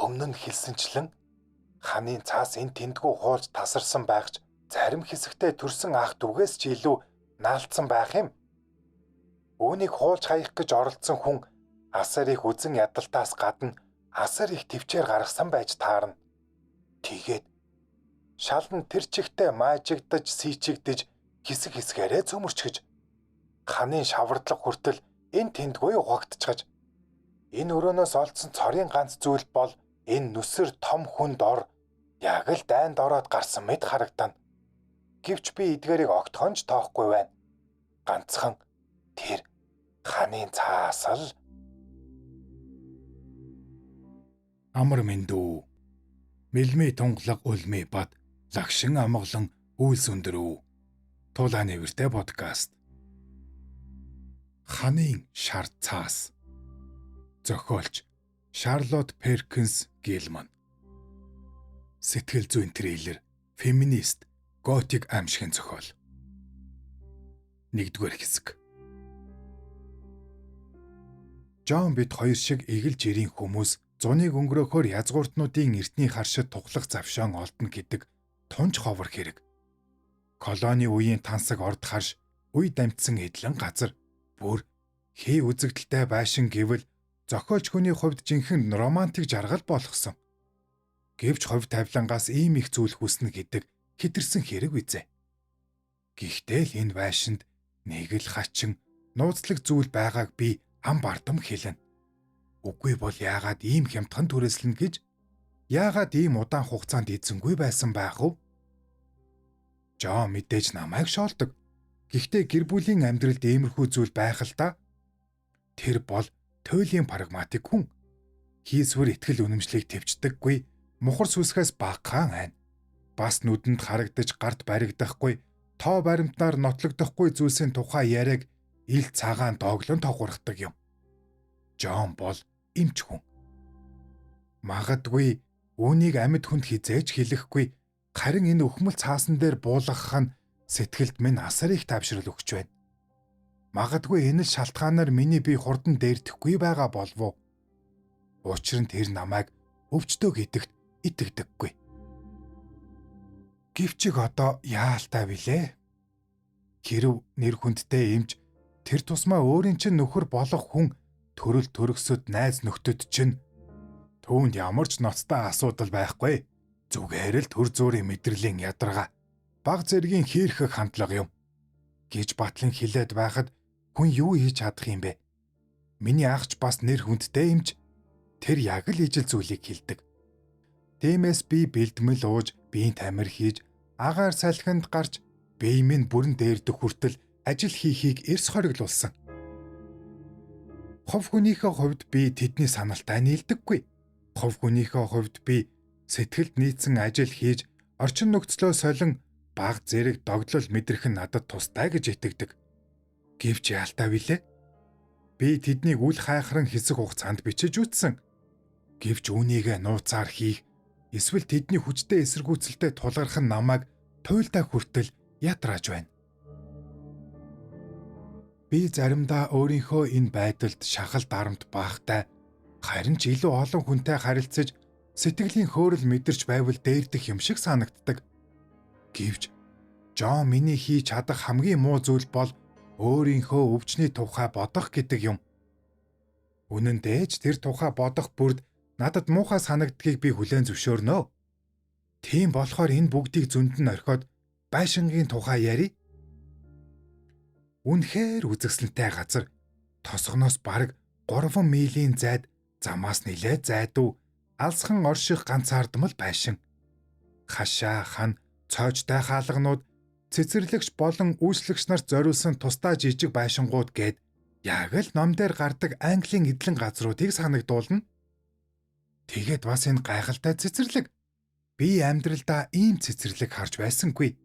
Өмнө нь хэлсэнчлэн ханын цаас энэ тэндгүү хуулж тасарсан байгч зарим хэсэгтээ төрсэн ах дүүгээс ч илүү наалтсан байх юм. Үүнийг хуулж хаях гэж оролцсон хүн асар их үзэн ядалтаас гадна асар их төвчээр гаргасан байж таарна. Тэгээд шал нь тэр чигтээ маажигдаж сийчигдэж хэсэг хэсгээрээ цөмөрчгөж ханын шавардлага хүртэл энэ тэндгүй угагдчихаж энэ өрөөнөөс олдсон цорын ганц зүйл бол энэ нүсэр том хүнд ор яг л дайнд ороод гарсан мэт харагдана. Гэвч би эдгээрийг огтхон ч тоохгүй байна. Ганцхан тэр ханын цаас л амар мэндүү мэлми тунгалаг үлми бат лагшин амгалан үйлс өндөрөө тулааны вэртэй подкаст. Ханын шар цаас. Зохиолч Шарлотт Перкинс Гилман. Сэтгэл зүйн трейлер феминист готик аимшигын зохиол. 1-р хэсэг. Жон бит хоёр шиг эгэл жирийн хүмүүс зуныг өнгөрөөхөөр язгууртнуудын эртний харшид туглах завшаан олдно гэдэг тунч ховор хэрэг. Колони үеийн тансаг орд харш үе дамжсан эдлэн газар бүр хий үзэгдэлтэй байшин гэвэл зохиолч хүний хувьд жинхэнэ романтик жаргал болгосон. Гэвч хувь тавилангаас ийм их зүйл хүснэ гэдэг хэтэрсэн хэрэг үзье. Гэхдээ л энэ байшинд нэг л хачин нууцлаг зүйл байгааг би ам бардам хэлнэ. Үгүй бол яагаад ийм хямдхан түрээслэн гэж яагаад ийм удаан хугацаанд эзэнгүй байсан байх вэ? Жон мэдээж намайг шоолдог. Гэхдээ гэр бүлийн амьдралд иймэрхүү зүйл байх л да. Тэр бол туйлын прагматик хүн. Хийсвэр итгэл үнэмшлийг төвчдөггүй, мухар сүсгээс багахан айн. Бас нүдэнд харагдаж гарт баригдахгүй, тоо баримтнаар нотлогдохгүй зүйлсийн тухай яриаг ил цагаан дооглон тогурхдаг юм. Жон бол эмч хүн. Магадгүй үүнийг амьд хүнд хизээж хэлэхгүй, харин энэ өхмөл цаасан дээр буулгах нь сэтгэлд минь асар их тавшрал өгч байна. Магадгүй энэ л шалтгаанаар миний бие хурдан дээрдэхгүй байгаа болов уу? Учир нь тэр намайг өвчтөө гэдэгт итгэдэггүй. Гэвчиг одоо яалтай билээ? Хэрв нэр хүндтэй эмч тэр тусмаа өөрийн чинь нөхөр болох хүн төрөл төрөсөд найз нөхдөд чинь түүнд ямар ч ноцтой асуудал байхгүй. Зүгээр л төр зүрийн мэдрэлийн ядаргаа баг зэргийн хийрхэх хандлага юм гэж батлан хэлээд байхад хүн юу хийж чадах юм бэ? Миний ахч бас нэр хүндтэй эмч. Тэр яг л ижил зүйлийг хэлдэг. Тиймээс би бэлдмэл ууж, биеийн тамир хийж, агаар салхинд гарч, бие минь бүрэн дээрдэх хүртэл ажил хийхийг эрс хориглуулсан. Хов хүнийхээ хувьд би тэдний саналтай нийлдэггүй. Хов хүнийхээ хувьд би сэтгэлд нийцсэн ажил хийж, орчин нөхцлөө солин баг зэрэг догдлол мэдрэх нь надад тустай гэж итгэдэг. Гэвч яалтай билээ? Би тэднийг үл хайхран хэсэг хугацаанд бичиж үтсэн. Гэвч үүнийгээ нууцаар хийх, эсвэл тэдний хүчтэй эсэргүүцэлтэй тулгарх нь намайг туйлдаа хүртэл ятрааж байна. Би заримдаа өөрийнхөө энэ байдалд шахал дарамт баахтай, харин ч илүү олон хүнтэй харилцаж сэтгэлийн хөөрөл мэдэрч байвал дээрдэх юм шиг санагддаг. Гэвч Жон миний хийж чадах хамгийн муу зүйл бол өөрийнхөө өвчний тухай бодох гэдэг юм. Үнэн дээр ч тэр тухай бодох бүрд надад муухай санагддгийг би хүлээн зөвшөөрнө. Тийм болохоор энэ бүгдийг зөнд нь орхиод байшингийн тухай ярий. Үнэхээр үзэсгэлэнтэй газар, тосгоноос бараг 3 милийн зайд, замаас нилээд зайдуу, алсхан орших ганцаардмал байшин. Хашаа хан, цоожтой хаалганууд, цэцэрлэгч болон үйлчлэгч нарт зориулсан тусдаа жижиг байшингууд гээд яг л ном дээр гардаг Английн эдлэн газруудыг санагдуулна. Тэгээд бас энэ гайхалтай цэцэрлэг. Би амьдралдаа ийм цэцэрлэг харж байсангүй.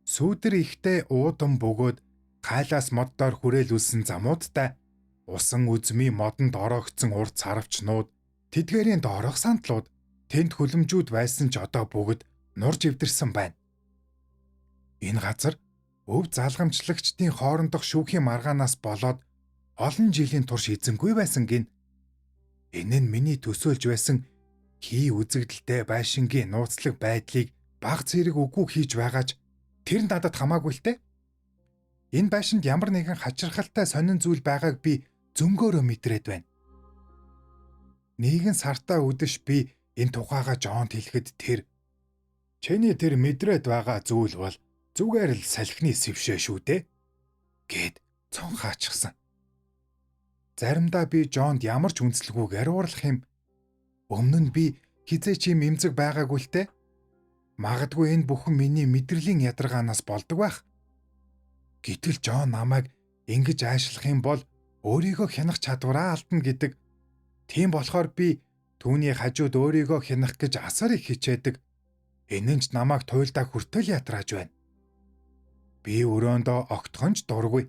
Сүүдэр ихтэй уудан бөгөөд хайлаас моддоор хүрээлүүлсэн замуудтай, усан үзмий модонд ороогдсон урд сарвчнууд, тэдгээрийн доорох сандлууд, тэнд хөлөмжүүд байсан ч одоо бүгд нурж эвдэрсэн байна. Энэ газар өв залгамжлагчдын хоорондох шүүхийн маргаанаас болоод олон жилийн турш эзэнгүй байсан гин. Энэ нь миний төсөөлж байсан хий үзэгдэлтэй байшингийн нууцлаг байдлыг баг зэрэг үгүй хийж байгаач тэр нь надад хамаагүй л те. Энэ байшинд ямар нэгэн хачирхалтай сонин зүйл байгааг би зөнгөөрөө мэдрээд байна. Нэгэн сартаа өдөш би энэ тухайга Жонд хэлэхэд тэр "Чиний тэр мэдрээд байгаа зүйл бол зүгээр л салхины сэвшээ шүү дээ" гэд цонхаачихсан. Заримдаа би Жонд ямар ч үнслэгүйгээр уурлах юм. Өмнө нь би хизээч юм эмзэг байгаагүй л те. Магадгүй энэ бүхэн миний мэдрэлийн ядаргаанаас болдог байх. Гэтэл Жон намайг ингэж айшлах юм бол өөрийгөө хянах чадвараа алдна гэдэг. Тийм болохоор би түүний хажууд өөрийгөө хянах гэж асар их хичээдэг. Энэ нь ч намайг туйлдаа хүртэл ятрааж байна. Би өрөөндөө огтхонч дургүй.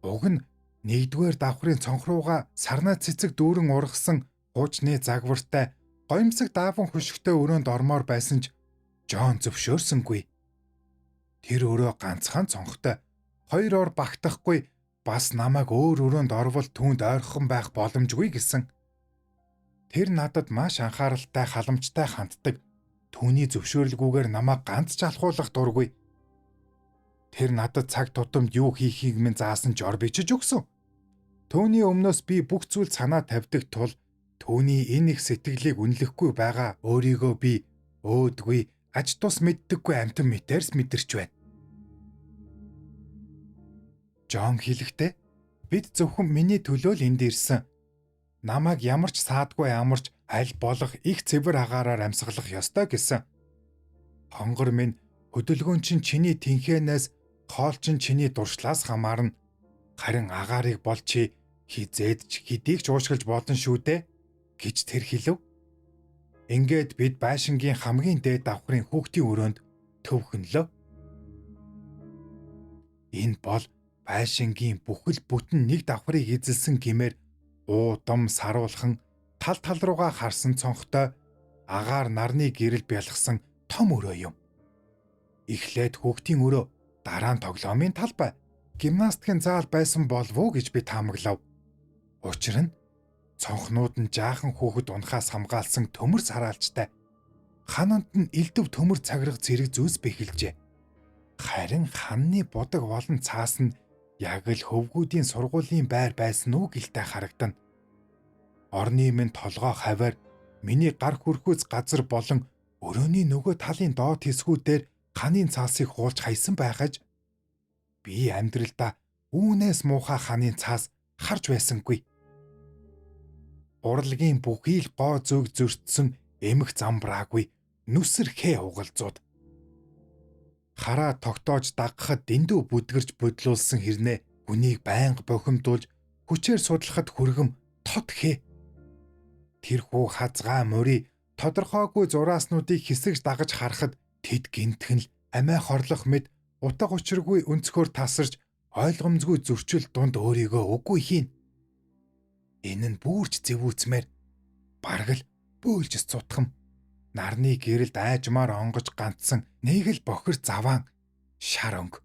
Уг нь нэгдүгээр давхрын цонх руугаа сарнаа цэцэг дүүрэн ургасан хуучны загвартай гоёмсог дааван хөшгтэй өрөөнд ормоор байсан ч Жон зөвшөөрсөнгүй. Тэр өрөө ганцхан цонхтой, хоёр ор багтахгүй бас намайг өөр өрөөнд орвол түүнд ойрхон байх боломжгүй гэсэн. Тэр надад маш анхааралтай халамжтай ханддаг. Түүний зөвшөөрлгүйгээр намайг ганц ч алхуулах дургүй. Тэр надад цаг тутамд юу хийхийг минь заасан ч ор бичиж өгсөн. Түүний өмнөөс би бүх зүйл санаа тавьдаг тул түүний энэ их сэтгэлийг үнэлэхгүй байгаа өөрийгөө би өөдгүй аж тус мэддэггүй амтан мэтэрс мэдэрч байна. Жон хэлэхдээ бид зөвхөн миний төлөө л энд ирсэн. Намайг ямар ч саадгүй амарч аль болох их цэвэр агаараар амьсгалах ёстой гэсэн. Хонгор минь хөдөлгөөн чинь чиний тэнхэнээс, хоол чинь чиний дуршлаас хамаарна. Харин агаарыг бол чи хизээд ч хэдийг ч уушгалж болно шүү дээ гэж тэр хэлв. Ингээд бид байшингийн хамгийн дээд давхрын хүүхдийн өрөөнд төвхөнлөө. Энэ бол байшингийн бүхэл бүтэн нэг давхрыг эзэлсэн гэмээр уудам саруулхан тал тал руугаа харсан цонхтой агаар нарны гэрэл бялгсан том өрөө юм. Эхлээд хүүхдийн өрөө, дараа нь тоглоомын талбай, гимнастикийн заал байсан болов уу гэж би таамаглав. Учир нь цонхнууд нь жаахан хүүхэд унахаас хамгаалсан төмөр сараалжтай. Хананд нь элдв төмөр цагирга зэрэг зүйлс бэхэлжээ. Харин ханны будаг болон цаас нь яг л хөвгүүдийн сургуулийн байр байсан уу гэлтэй харагдана. Орны минь толгой хаваар миний гар хүрхүүц газар болон өрөөний нөгөө талын доод хэсгүүдээр ханын цаасыг хуулж хайсан байгаж би амьдралдаа үүнээс муухай ханын цаас харж байсангүй. Урлагийн бүхий л гоо зөөг зөрчсөн эмх замбраагүй нүсэр хээ угалзууд. Хараа тогтоож дагахад дэндүү бүдгэрж бодлуулсан хэрнээ хүнийг байнга бохимдуулж хүчээр судлахад хүргэм тод хээ. Тэрхүү хазгаа морий тодорхойгүй зурааснуудыг хэсэгж дагаж харахад тэд гинтхэн л амиа хорлох мэд утга учиргүй өнцгөр тасарч ойлгомжгүй зөрчил дунд өөрийгөө үгүй хийн. Энэ нь бүрч зэвүүцмээр бараг л бөөлж цутхам. Нарны гэрэлд айжмаар онгож ганцсан нэг л бохир заваан шар өнгө.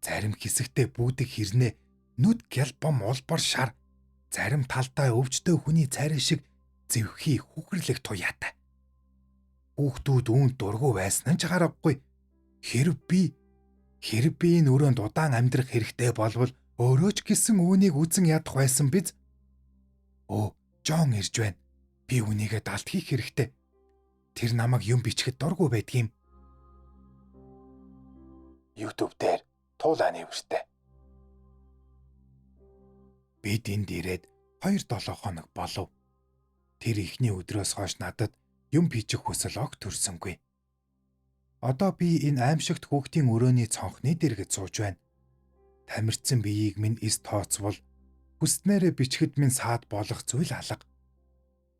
Зарим хэсэгтээ бүүдэг хэрнээ нүд гялбом улбар шар, зарим талдаа өвчтөе хүний царай шиг зэвхий хүхэрлэх туяатай. Хүүхдүүд үүнд дургүй байсан нь ч харахгүй. Хэрв би энэ өрөөнд удаан амьдрах хэрэгтэй болвол өөрөө ч гэсэн үүнийг үзэн ядах байсан биз? Оо, Жон ирж байна. Би үнийгээ далд хийх хэрэгтэй. Тэр намайг юм бичгэд дургүй байдгийм. YouTube дээр туулаа нэвэртэй. Бид энд ирээд 2-7 хоног болов. Тэр ихний өдрөөс хойш надад юм бичих хүсэл огт төрсөнгүй. Одоо би энэ аимшигт хүүхдийн өрөөний цонхны дэргэд сууж байна. Тамирчсан биеийг минь эс тооцвол хүснээрээ бичгэд минь саад болох зүйл алга.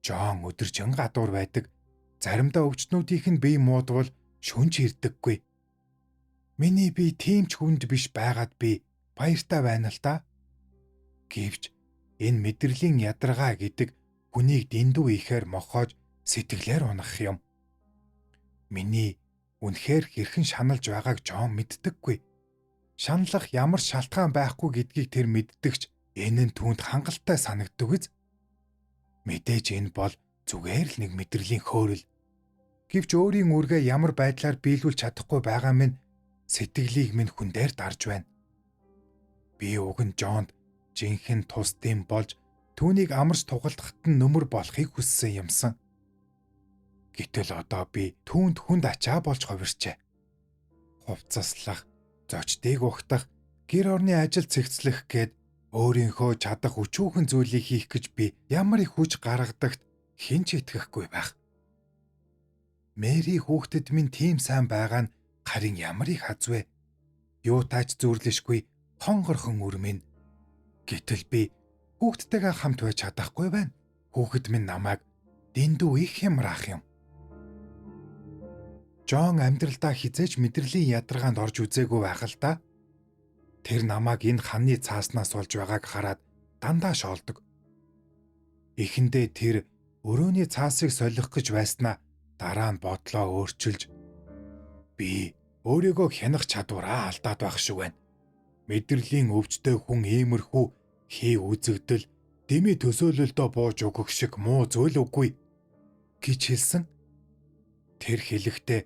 Жон өдөржин гадуур байдаг. Заримдаа өвчтнүүдийнх нь бие муудвал шүнж ирдэггүй. Миний бие тийм ч хүнд биш байгаад би баяртай байна л да. Гэвч энэ мэдрэлийн ядаргаа гэдэг хүнийг дэндүү ихээр мохоож сэтгэлээр унах юм. Миний үнэхээр хэрхэн шаналж байгааг Жон мэддэггүй. Шаналлах ямар шалтгаан байхгүй гэдгийг тэр мэддэгч энэ нь түүнд хангалттай санагддаг биз? Мэдээж энэ бол зүгээр л нэг мэдрэлийн хөөрөл. Гэвч өөрийн үүргээ ямар байдлаар биелүүлж чадахгүй байгаа минь сэтгэлийг минь хүн дээр дарж байна. Би уг нь Жонд жинхэнэ тус дэм болж түүнийг амарч тугалдахад нь нөмөр болохыг хүссэн юмсан. Гэтэл одоо би түүнд хүнд ачаа болж хувирчээ. Хувцаслах, зочдыг ухтах, гэр орны ажил цэгцлэх гээд өөрийнхөө чадах өчүүхэн зүйлийг хийх гэж би ямар их хүч гаргадагт хэн ч итгэхгүй байх. Мэри хүүхдэд минь тийм сайн байгаа нь харин ямар их хаз вэ? Юутайч зүрлэшгүй хонгорхон үр минь. Гэтэл би хүүхдтэйгээ хамт байж чадахгүй байна. Хүүхэд минь намайг дэндүү их хямраах юм. Жон амьдралдаа хизээж мэдрэлийн ядаргаанд орж үзээгүй байх л да. Тэр намайг энэ ханы цааснаас олж байгааг хараад дандаа шоолдог. Эхэндээ тэр өрөөний цаасыг солих гэж байснаа дараа нь бодлоо өөрчилж би өөрийгөө хянах чадвараа алдаад байх шиг байна. Мэдрэлийн өвчтөй хүн иймэрхүү хий үзэгдэл дэмий төсөөлөлдөө бууж өгөх шиг муу зүйл үгүй гэж хэлсэн. Тэр хэлэхдээ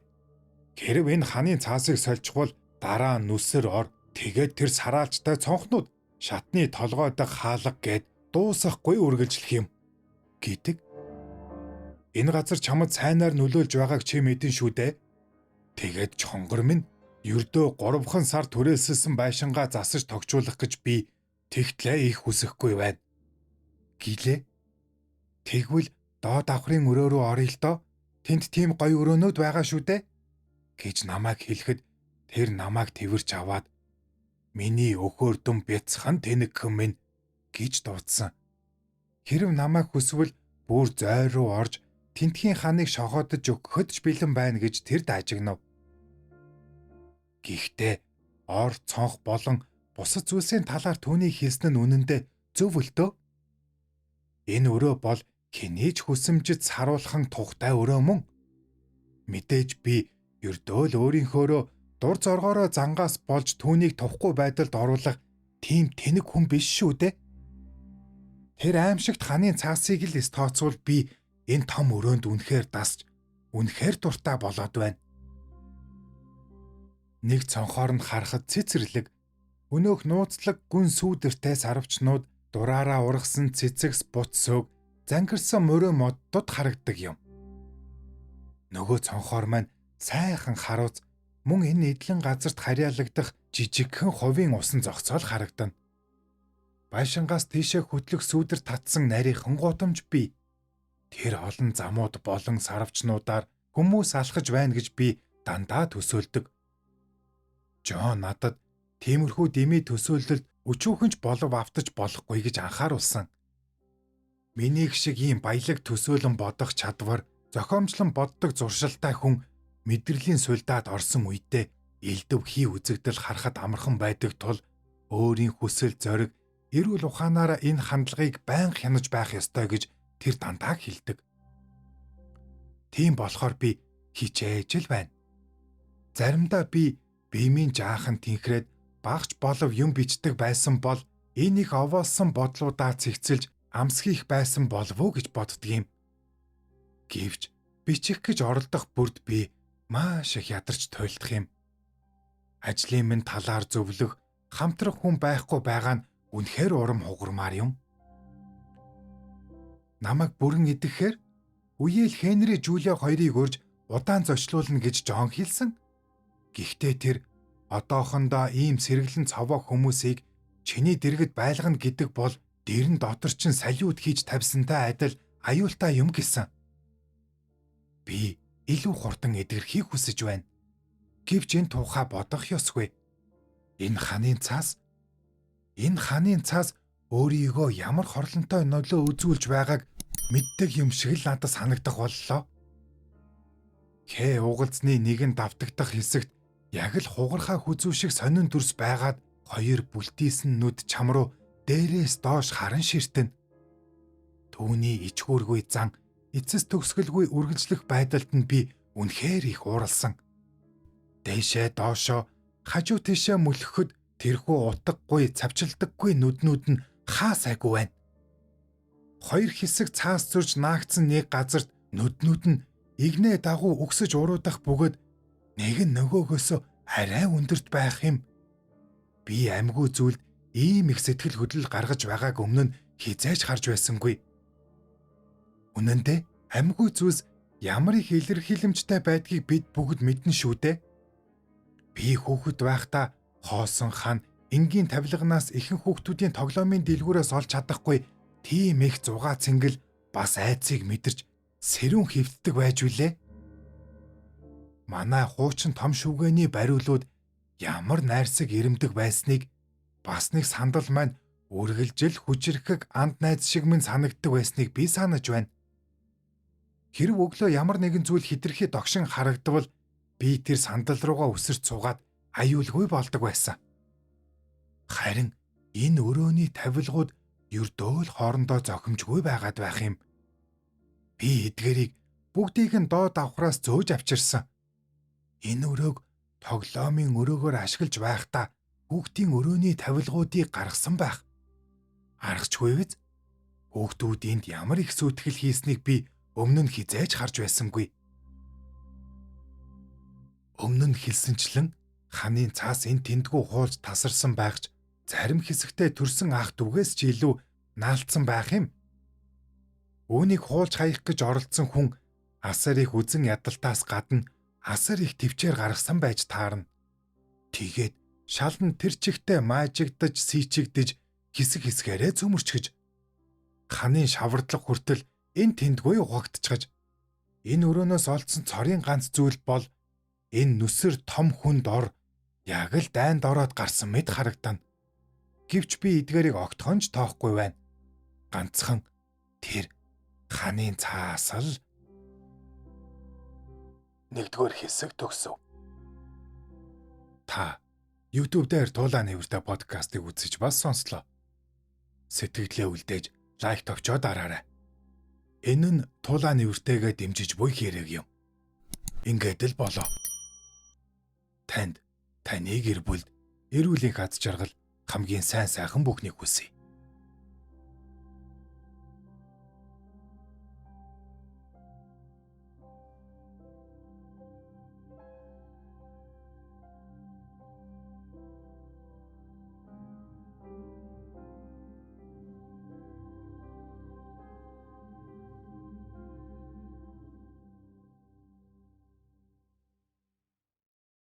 хэрв энэ ханы цаасыг сольчихвол дараа нь нүсэр ор тэгээд тэр сараалчтай цонхнууд шатны толгой дах хаалга гээд дуусахгүй үргэлжлэх юм гэдэг. Энэ газар чамд сайнаар нөлөөлж байгааг чи мэдэн шүү дээ. Тэгээд чонгор минь ердөө 3 сар түрээсэлсэн байшингаа засаж тогтчуулах гэж би тэгтлээ их хүсэхгүй байна. Гэлээ. Тэгвэл доод давхрын өрөө рүү орё л доо. Тэнд тийм гоё өрөөнүүд байгаа шүү дээ гэж намайг хэлэхэд тэр намайг тэрч аваад миний өхөр дүм бяцхан тэнэгхэн минь гэж дуудсан. Хэрв намайг хүсвэл бүр зой руу орж тентхийн ханыг шохоодож өгөхөд ч бэлэн байна гэж тэр даажигнав. Гэхдээ ор цонх болон бусад зүйлсийн талаар түүний хэлсэн нь үнэндээ зөв өлтөө. Энэ өрөө бол хинээч хүсэмжид саруулхан тухтай өрөө мөн. Мэдээж би ердөө л өөрийнхөөрөө дур зоргоороо зангаас болж түүнийг тухгүй байдалд оруулах тийм тэнэг хүн биш шүү дээ. Тэр аимшигт ханы цаасыг л тооцвол би энэ том өрөөнд үнэхээр дасч үнэхээр дуртай болоод байна. Нэг цонхоор нь харахад цэцэрлэг, өнөөх нууцлаг гүн сүүдэртэй сарвчнууд дураараа ургасан цэцэгс бут сөг зангирсан мөрөө моддод харагдаг юм. Нөгөө цонхоор маань сайхан харууц мөн энэ эдлэн газарт харьяалагдах жижигхэн хувийн усан зогцоол харагдана. Байшингаас тийшээ хөдлөх сүүдэр татсан нарийнхан гудамж бий. Тэр олон замууд болон сарвчнуудаар хүмүүс алхаж байна гэж би дандаа төсөөлдөг. Жон надад тиймэрхүү дэмий төсөөлөлд өчүүхэнч болов автаж болохгүй гэж анхааруулсан. Миний шиг ийм баялаг төсөөлөн бодох чадвар, зохиомжлон боддог зуршилтай хүн мэдрэлийн суйлдаад орсон үедээ элдв хий үзэгдэл харахад амархан байдаг тул өөрийн хүсэл зориг, эрүүл ухаанаараа энэ хандлагыг байнга хянаж байх ёстой гэж тэр дандаа хэлдэг. Тийм болохоор би хичээж л байна. Заримдаа би биемийн жаахан тэнхрээд багч болов юм бичдэг байсан бол энэ их овоолсон бодлуудаа цэгцэлж амсхийх байсан болов уу гэж боддгийм. Гэвч бичих гэж оролдох бүрд би маш их ядарч туйлдах юм. Ажлын минь талаар зөвлөх, хамтрах хүн байхгүй байгаа нь үнэхээр урам хугармаар юм. Намайг бүрэн идэхээр үеэл Хенри Жулиа хоёрыг урьж удаан зочлуулна гэж Жон хэлсэн. Гэхдээ тэр одоохондоо ийм сэргэлэн цовоо хүмүүсийг чиний дэргэд байлгана гэдэг бол дэрэн дотор чин салют хийж тавьсантай адил аюултай юм гэсэн. Би илүү хурдан эдгэрхийг хүсэж байна. Гэвч энэ тухай бодох ёсгүй. Энэ ханын цаас өөрийгөө ямар хорлонтой нөлөө үзүүлж байгааг мэддэг юм шиг л надад санагдах боллоо. Хэ угалзны нэгэн давтагдах хэсэгт яг л хугархаа хүзүү шиг сонин дүрс байгаад хоёр бүлтийсэн нүд чам руу дээрээс доош харан ширтэн. Түүний ичгүүргүй зан, эцэс төгсгөлгүй үргэлжлэх байдалд нь би үнэхээр их ууралсан. Дээшээ доошоо хажуу тийшээ мөлхөхөд тэрхүү утгагүй цавчилдаггүй нүднүүд нь хаа сайгүй байна. Хоёр хэсэг цаас зурж наагдсан нэг газарт нүднүүд нь игнээ дагуу өгсөж уруудах бөгөөд нэг нь нөгөөгөөсөө арай өндөрт байх юм. Би амьгүй зүйлд ийм их сэтгэл хөдлөл гаргаж байгааг өмнө нь хизээж харж байсангүй. Үнэн дээр амьгүй зүйлс ямар их илэрхийлэмжтэй байдгийг бид бүгд мэднэ шүү дээ. Би хүүхэд байхдаа хоосон хан энгийн тавилганаас ихэнх хүүхдүүдийн тоглоомын дэлгүүрээс олж чадахгүй тийм их зугаа цэнгэл бас айцыг мэдэрч сэрүүн хөвтдөг байж үлээ. Манай хуучин том шүүгээний бариулууд ямар найрсаг ирэмдэг байсныг бас нэг сандал маань үргэлжил хүчрэхэг анд найз шиг минь санагддаг байсныг би санаж байна. Хэрв өглөө ямар нэгэн зүйл хитрхи догшин харагдвал би тэр сандал руугаа өсөрч суугаад аюулгүй болдог байсан. Харин энэ өрөөний тавилгууд ердөө л хоорондоо зохимжгүй байгаад байх юм. Би эдгээрийг бүгдийг нь доод давхраас зөөж авчирсан. Энэ өрөөг тоглоомын өрөөгөөр ашиглаж байхдаа хүүхдийн өрөөний тавилгуудыг гаргасан байх. Аргачлгүй биз? Хүүхдүүд энд ямар их сүтгэл хийснийг би өмнө нь хизээж харж байсангүй. Өмнө нь хэлсэнчлэн ханын цаас энэ тэндгүү хуулж тасарсан байгч зарим хэсэгтээ төрсэн ах дүүгээс ч илүү наалтсан байх юм. Үүнийг хуулж хаях гэж оролдсон хүн асар их үзэн ядалтаас гадна асар их төвчээр гаргасан байж таарна. Тэгээд шалан тэр чигтээ маажигдаж сийчигдэж хэсэг хэсгээрээ цөмөрчгөж ханын шавардлага хүртэл энэ тэндгүй угагдчихаж энэ өрөөнөөс олдсон цорын ганц зүйл бол энэ нүсэр том хүнд ор яг л дайнд ороод гарсан мэд харагдана. Гэвч би эдгээрийг огтхонч тоохгүй байна. Ганцхан тэр ханын цаас л нэгдүгээр хэсэг төгсөв. Та YouTube дээр Туулаа нэвртэй подкастыг үзэж бас сонслоо. Сэтгэлдээ үлдээж лайк товчоо дараарай. Энэ нь Туулаа нэвртэйгээ дэмжиж буй хэрэг юм. Ингээд л болоо. Танд таны гэр бүлд эрүүлийн аз жаргал хамгийн сайн сайхан бүхнийг хүсье.